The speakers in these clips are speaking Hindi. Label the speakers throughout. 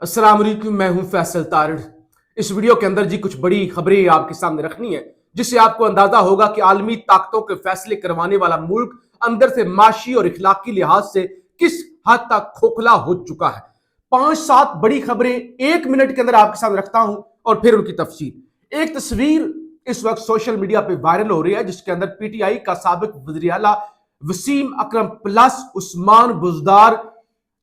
Speaker 1: अस्सलाम वालेकुम, मैं हूं फैसल तारड़। इस वीडियो के अंदर जी कुछ बड़ी खबरें आपके सामने रखनी है जिससे आपको अंदाजा होगा कि आलमी ताकतों के फैसले करवाने वाला मुल्क अंदर से माशी और इखलाकी लिहाज से किस हद तक खोखला हो चुका है। 5-7 बड़ी खबरें 1 मिनट के अंदर आपके सामने रखता हूं और फिर उनकी तफसील। एक तस्वीर इस वक्त सोशल मीडिया पे वायरल हो रही है जिसके अंदर पीटीआई का साबिक वज़ीर आला Wasim Akram plus Usman Buzdar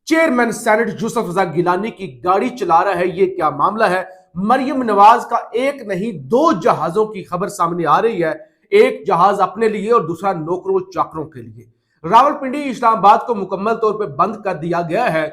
Speaker 1: chairman senate Yousuf Raza Gilani की गाड़ी चला रहा है। ये क्या मामला है? मरियम नवाज का एक नहीं 2 जहाजों की खबर सामने आ रही है। एक जहाज अपने लिए और दूसरा नौकरों चाकरों के लिए। रावलपिंडी इस्लामाबाद को मुकम्मल तौर पे बंद कर दिया गया है।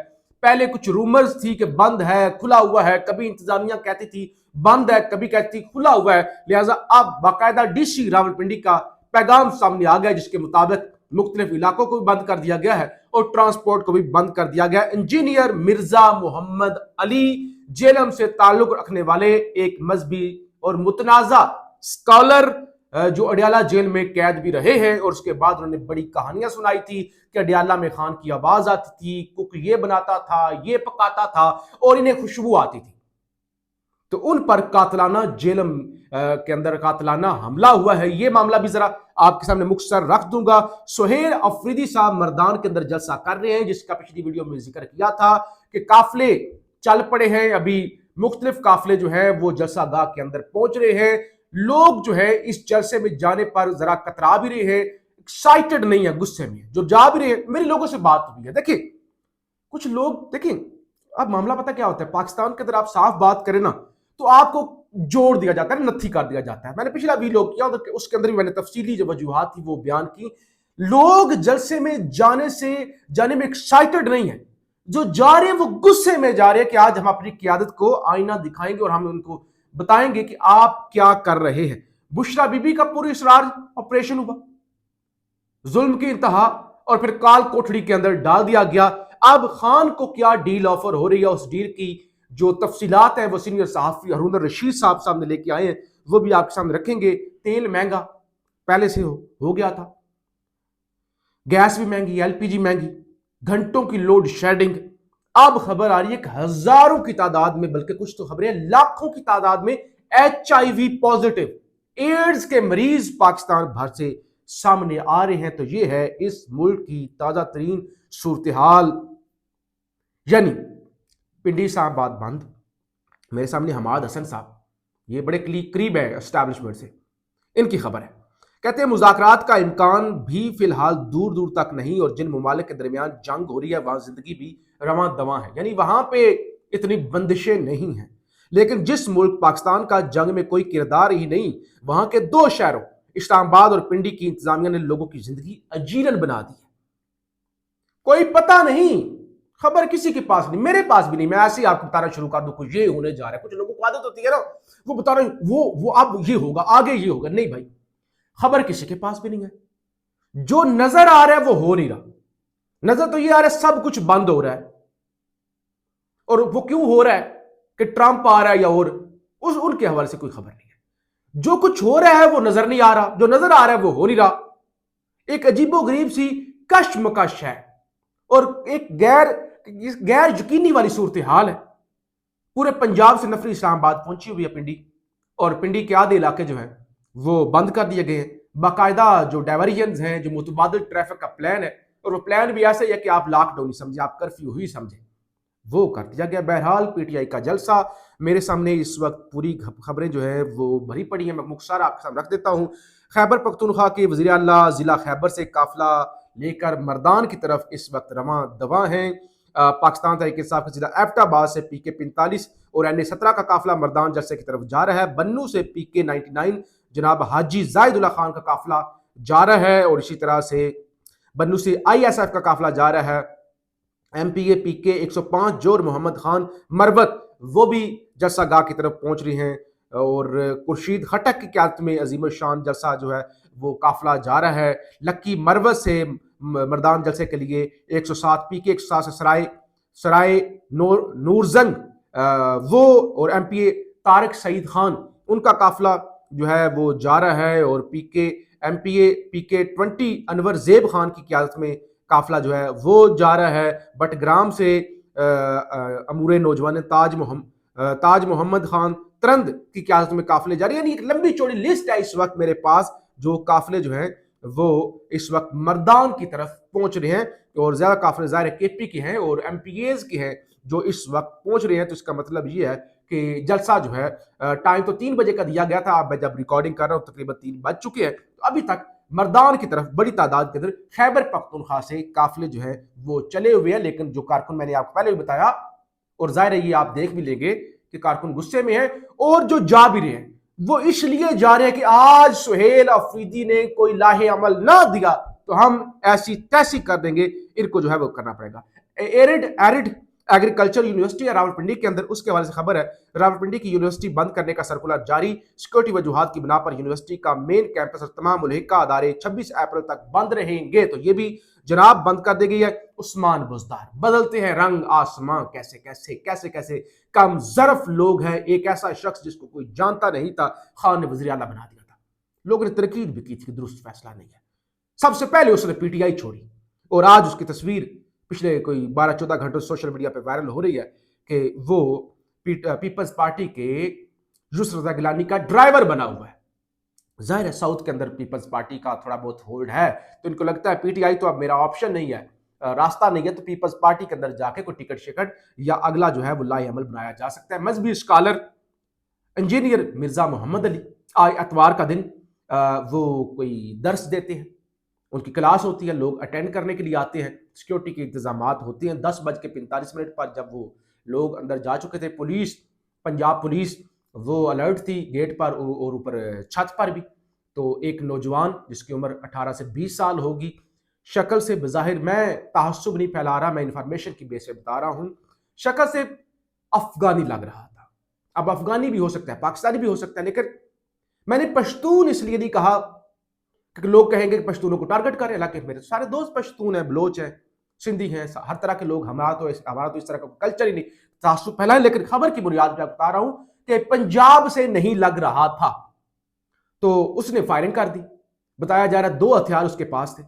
Speaker 1: पहले कुछ रूमर्स थी कि बंद है, खुला हुआ है, कभी इंतजामिया कहती थी बंद है, कभी कहती थी खुला हुआ है। लिहाजा अब बाकायदा डीसी रावलपिंडी का पैगाम सामने आ गया जिसके मुताबिक मुख्तलिफ इलाकों को भी बंद कर दिया गया है और ट्रांसपोर्ट को भी बंद कर दिया गया। इंजीनियर मिर्जा मोहम्मद अली जेलम से ताल्लुक रखने वाले एक मजहबी और मुतनाजा स्कॉलर जो अडियाला जेल में कैद भी रहे हैं और उसके बाद उन्होंने बड़ी कहानियां सुनाई थी कि अडियाला में खान की आवाज आती थी, कुक ये बनाता था, ये पकाता था और इन्हें खुशबू आती थी। तो उन पर कातलाना जेलम के अंदर कातलाना हमला हुआ है। यह मामला भी जरा आपके सामने मुख्तसर रख दूंगा। सुहेल अफरीदी साहब मर्दान के अंदर जलसा कर रहे हैं जिसका पिछली वीडियो में जिक्र किया था कि काफले चल पड़े हैं। अभी मुख्तलिफ काफले जो है वो जलसा गाह के अंदर पहुंच रहे हैं। लोग जो है इस जलसे में जाने पर जरा कतरा भी रहे हैं, एक्साइटेड नहीं है, गुस्से में जो जा भी रहे हैं। मेरी लोगों से बात हुई है, देखिए कुछ लोग देखें, अब मामला पता क्या होता है, पाकिस्तान के अंदर आप साफ बात करें ना तो आपको जोड़ दिया जाता है, नत्थी कर दिया जाता है। मैंने पिछला वीडियो किया उसके अंदर भी मैंने तफसीली जो वजूहात थी वो बयान की। लोग जलसे में जाने में एक्साइटेड नहीं है, जो जा रहे हैं वो गुस्से में जा रहे हैं कि आज हम अपनी क़यादत को आईना दिखाएंगे और हम उनको बताएंगे कि आप क्या कर रहे हैं। बुशरा बीबी का पूरी इसरार ऑपरेशन हुआ, जुल्म की इंतहा और फिर काल कोठड़ी के अंदर डाल दिया गया। अब खान को क्या डील ऑफर हो रही है, उस डील की जो तफसीलात है वो सीनियर सहाफी हारून रशीद साहब सामने लेके आए हैं, वो भी आपके सामने रखेंगे। तेल महंगा पहले से हो गया था, गैस भी महंगी, एलपीजी महंगी, घंटों की लोड शेडिंग। अब खबर आ रही है कि हजारों की तादाद में, बल्कि कुछ तो खबरें लाखों की तादाद में HIV पॉजिटिव एड्स के मरीज पाकिस्तान भर से सामने आ रहे हैं। तो ये है इस मुल्क की ताजा तरीन सूरत हाल। यानी पिंडी इस्लामाबाद बंद। मेरे सामने हमाद हसन साहब, ये बड़े करीब है एस्टैब्लिशमेंट से, इनकी खबर है। कहते हैं मुज़ाकरात का इम्कान भी फिलहाल दूर दूर तक नहीं और जिन ममालिक के दरमियान जंग हो रही है वहां जिंदगी भी रवां दवां है, यानी वहां पे इतनी बंदिशें नहीं हैं। लेकिन जिस मुल्क पाकिस्तान का जंग में कोई किरदार ही नहीं, वहां के 2 शहरों इस्लामाबाद और पिंडी की इंतजामिया ने लोगों की जिंदगी अजीरन बना दी है। कोई पता नहीं, खबर किसी के पास नहीं, मेरे पास भी नहीं। मैं ऐसे ही आपको बताना शुरू कर दूं कुछ ये होने जा रहा है। कुछ लोगों को आदत होती है ना, वो बता रहे वो अब ये होगा, आगे ये होगा। नहीं भाई, खबर किसी के पास भी नहीं है। जो नजर आ रहा है वो हो नहीं रहा। नजर तो ये आ रहा है सब कुछ बंद हो रहा है, और वो क्यों हो रहा है कि ट्रंप आ रहा है या और उनके हवाले से कोई खबर नहीं है। जो कुछ हो रहा है वो नजर नहीं आ रहा, जो नजर आ रहा है वो हो नहीं रहा। एक अजीबोगरीब सी कशमकश है और एक गैर यकीनी वाली सूरत हाल है। पूरे पंजाब से नफरी इस्लामाबाद पहुंची हुई है पिंडी, और पिंडी के आधे इलाके जो है वो बंद कर दिए गए हैं। बाकायदा जो डायवर्जन हैं, जो मुतबादिल ट्रैफिक का प्लान है, और वो प्लान भी ऐसा ही है कि आप लॉकडाउन ही समझे, आप कर्फ्यू ही समझे, वो कर दिया गया। बहरहाल पीटीआई का जलसा मेरे सामने इस वक्त पूरी खबरें जो है वो भरी पड़ी हैं। मैं मुख्तसर आपके सामने रख देता हूँ। खैबर पख्तूनख्वा के वज़ीर आला जिला खैबर से काफिला लेकर मर्दान की तरफ इस वक्त रवां दवा हैं। पाकिस्तान तहरीक इंसाफ के जिला एबटाबाद से PK-45 और NA-17 का काफिला मर्दान जलसे की तरफ जा रहा है। बन्नू से PK-99 जनाब हाजी जाहिदुल्लाह खान का काफिला जा रहा है, और इसी तरह से बन्नू से ISF का काफिला जा रहा है। MPA PK-105 जोर मोहम्मद खान मरवत, वो भी जलसा गाह की तरफ पहुंच रही हैं, और खुर्शीद खटक की क़यादत में अजीम शान जलसा जो है वो काफिला जा रहा है। लक्की मरवत से मर्दान जलसे के लिए 107 PK-107 से सराय नूरजंग वो, और MPA तारिक सईद खान उनका काफिला जो है वो जा रहा है, और MPA PK-20 अनवर जेब खान की क़यादत में काफिला जो है वो जा रहा है। बटग्राम से अमूर नौजवान ताज मोहम्मद खान तरंद की क़यादत में काफिले जारी, यानी एक लंबी चौड़ी लिस्ट है इस वक्त मेरे पास, जो काफिले जो हैं वो इस वक्त मर्दान की तरफ पहुंच रहे हैं, और ज्यादा काफिले ज़ाहिर है केपी के हैं और एमपीएज के हैं जो इस वक्त पहुंच रहे हैं। तो इसका मतलब ये है कि जलसा जो है, टाइम तो 3 बजे का दिया गया था, अब मैं जब रिकॉर्डिंग कर रहा हूँ तकरीबन 3 बज चुके हैं, तो अभी तक मर्दान की तरफ बड़ी तादाद के अंदर खैबर पख्तूनख्वा से काफिले जो है वो चले हुए हैं। लेकिन जो कारकुन मैंने आपको पहले भी बताया, और जाहिर है ये आप देख भी लेंगे कि कारकुन गुस्से में है, और जो जा भी रहे हैं वो इसलिए जा रहे हैं कि आज सुहेल अफरीदी ने कोई लाहे अमल ना दिया तो हम ऐसी तैसी कर देंगे, इनको जो है वो करना पड़ेगा। एरिड एग्रीकल्चर यूनिवर्सिटी है रावलपिंडी के अंदर, उसके हवाले से खबर है, रावलपिंडी की यूनिवर्सिटी बंद करने का सर्कुलर जारी, सिक्योरिटी वजूहात की बिना पर यूनिवर्सिटी का मेन कैंपस और तमाम मुल्हिका अदारे 26 अप्रैल तक बंद रहेंगे। तो ये भी जनाब बंद कर दी गई है। उस्मान बुजदार, बदलते हैं रंग आसमां, कैसे कैसे कैसे कैसे कम ज़रफ लोग हैं। एक ऐसा शख्स जिसको कोई जानता नहीं था, खान ने वज़ीर आला बना दिया था। लोगों ने तनकीद भी की थी कि दुरुस्त फैसला नहीं है। सबसे पहले उसने पीटीआई छोड़ी, और आज उसकी तस्वीर पिछले कोई 12-14 घंटों सोशल मीडिया पे वायरल हो रही है कि वो पीपल्स पार्टी के यूसुफ रज़ा गिलानी का ड्राइवर बना हुआ है। जाहिर है साउथ के अंदर पीपल्स पार्टी का थोड़ा बहुत होल्ड है, तो इनको लगता है पीटीआई तो अब मेरा ऑप्शन नहीं है, रास्ता नहीं है, तो पीपल्स पार्टी के अंदर जाके कोई टिकट शिकट या अगला जो है वो लाए अमल बनाया जा सकता है। मजहबी स्कॉलर इंजीनियर मिर्जा मोहम्मद अली आज इतवार का दिन वो कोई दर्स देते हैं, उनकी क्लास होती है, लोग अटेंड करने के लिए आते हैं, सिक्योरिटी के इंतजाम होते हैं। 10:45 पर जब वो लोग अंदर जा चुके थे, पुलिस, पंजाब पुलिस वो अलर्ट थी गेट पर और ऊपर छत पर भी। तो एक नौजवान जिसकी उम्र 18 से 20 साल होगी, शक्ल से बज़ाहिर, मैं तहस्सुब नहीं फैला रहा, मैं इंफॉर्मेशन की बेस पे बता रहा हूँ, शक्ल से अफगानी लग रहा था। अब अफगानी भी हो सकता है, पाकिस्तानी भी हो सकता है, लेकिन मैंने पश्तून इसलिए नहीं कहा क्योंकि लोग कहेंगे कि पश्तूनों को टारगेट करें, हालांकि मेरे सारे दोस्त पश्तून हैं, बलोच हैं, सिंधी हैं, हर तरह के लोग। हमारा तो इस तरह का कल्चर ही नहीं, तासुब फैला है। लेकिन खबर की बुनियाद पर बता रहा हूं कि पंजाब से नहीं लग रहा था, तो उसने फायरिंग कर दी। बताया जा रहा है 2 हथियार उसके पास थे,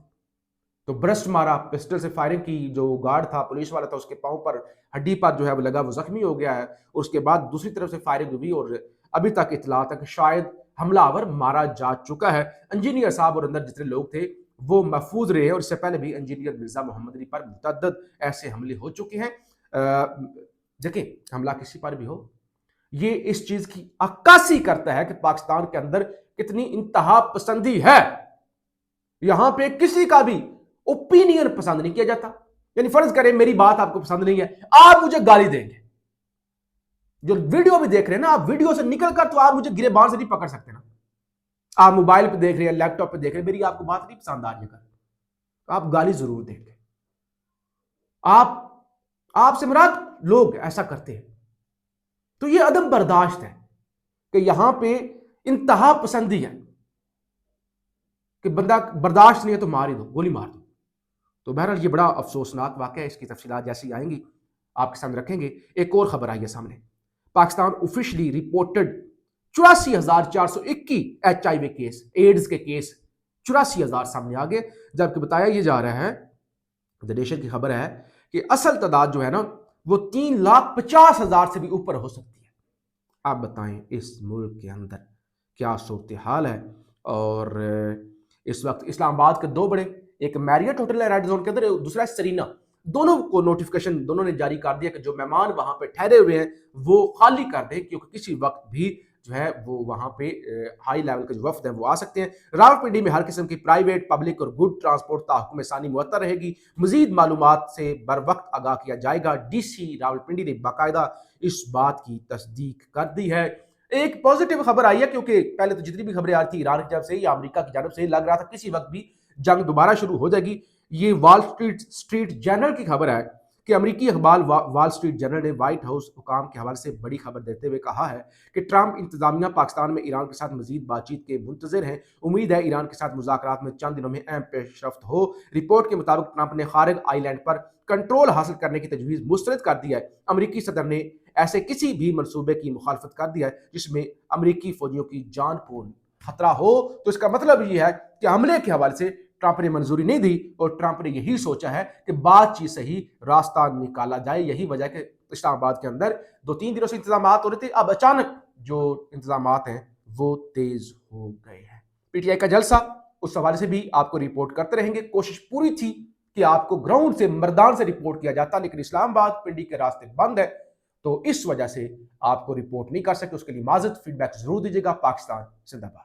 Speaker 1: तो ब्रस्ट मारा, पिस्टल से फायरिंग की। जो गार्ड था, पुलिस वाला था, उसके पांव पर हड्डी पर जो है वो लगा, वो जख्मी हो गया है। और उसके बाद दूसरी तरफ से फायरिंग हुई, और अभी तक इतला था कि शायद हमलावर मारा जा चुका है। इंजीनियर साहब और अंदर जितने लोग थे वो महफूज रहे हैं, और इससे पहले भी इंजीनियर मिर्जा मोहम्मद अली पर मुतअद्दिद ऐसे हमले हो चुके हैं। देखिए, हमला किसी पर भी हो, ये इस चीज की अक्कासी करता है कि पाकिस्तान के अंदर कितनी इंतहा पसंदी है। यहां पे किसी का भी ओपिनियन पसंद नहीं किया जाता। यानी फर्ज करें मेरी बात आपको पसंद नहीं है, आप मुझे गाली देंगे। जो वीडियो भी देख रहे हैं ना, आप वीडियो से निकलकर तो आप मुझे गिरेबान से नहीं पकड़ सकते ना। आप मोबाइल पे देख रहे हैं, लैपटॉप पे देख रहे हैं, मेरी आपको बात नहीं पसंद आ रही है, तो आप गाली जरूर देंगे। आपसे मुराद लोग ऐसा करते हैं, तो ये अदम बर्दाश्त है कि यहां पे इंतहा पसंदी है कि बंदा बर्दाश्त नहीं है तो मार ही दो, गोली मार दो। तो बहरहाल ये बड़ा अफसोसनाक वाक़या है, इसकी तफसीलात जैसी आएंगी आपके सामने रखेंगे। एक और खबर आई है सामने, Pakistan officially reported 84,421 HIV case, AIDS के केस 84,000 सामने आ गए। जबकि बताया ये जा रहा है, द नेशन की खबर है कि असल तादाद जो है ना वो 3,50,000 से भी ऊपर हो सकती है। आप बताएं इस मुल्क के अंदर क्या सूरत हाल है। और इस वक्त इस्लामाबाद के 2 बड़े, एक मैरियट होटल है रेड जोन के अंदर, दूसरा सरीना, दोनों को नोटिफिकेशन दोनों ने जारी कर दिया कि जो मेहमान वहां पे ठहरे हुए हैं वो खाली कर दें, क्योंकि किसी वक्त भी जो है वो वहां पे हाई लेवल के जो वफ्द हैं वो आ सकते हैं। रावलपिंडी में हर किस्म की प्राइवेट, पब्लिक और गुड ट्रांसपोर्ट ताहुकुम सानी मुअत्तर रहेगी। मजीद मालूमात से बर वक्त आगाह किया जाएगा। डीसी रावलपिंडी ने बाकायदा इस बात की तस्दीक कर दी है। एक पॉजिटिव खबर आई है, क्योंकि पहले तो जितनी भी खबरें आ रही थी ईरान की तरफ से या अमेरिका की जानब से, लग रहा था किसी वक्त भी जंग दोबारा शुरू हो जाएगी। ये वॉल स्ट्रीट जर्नल की खबर है कि अमेरिकी अखबार वॉल स्ट्रीट जर्नल ने व्हाइट हाउस हुकाम के हवाले से बड़ी खबर देते हुए कहा है कि ट्रंप इंतजामिया पाकिस्तान में ईरान के साथ मजीद बातचीत के मुंतजर हैं। उम्मीद है ईरान के साथ मुज़ाकरात में चंद दिनों में अहम पेशरफ्त हो। रिपोर्ट के मुताबिक ट्रंप ने खारिज आइलैंड पर कंट्रोल हासिल करने की तजवीज़ मुस्तरद कर दी है। अमरीकी सदर ने ऐसे किसी भी मनसूबे की मुखालफत कर दी है जिसमें अमरीकी फौजियों की जान को खतरा हो। तो इसका मतलब ये है कि हमले के हवाले से ट्रंप ने मंजूरी नहीं दी और ट्रंप ने यही सोचा है कि बातचीत से ही रास्ता निकाला जाए। यही वजह है कि इस्लामाबाद के अंदर 2-3 दिनों से इंतजाम हो रहे थे, अब अचानक जो इंतजाम हैं वो तेज हो गए हैं। पीटीआई का जलसा, उस हवाले से भी आपको रिपोर्ट करते रहेंगे। कोशिश पूरी थी कि आपको ग्राउंड से, मैदान से रिपोर्ट किया जाता, लेकिन इस्लामाबाद पिंडी के रास्ते बंद है, तो इस वजह से आपको रिपोर्ट नहीं कर सकते। उसके लिए माजरत, फीडबैक जरूर दीजिएगा। पाकिस्तान जिंदाबाद।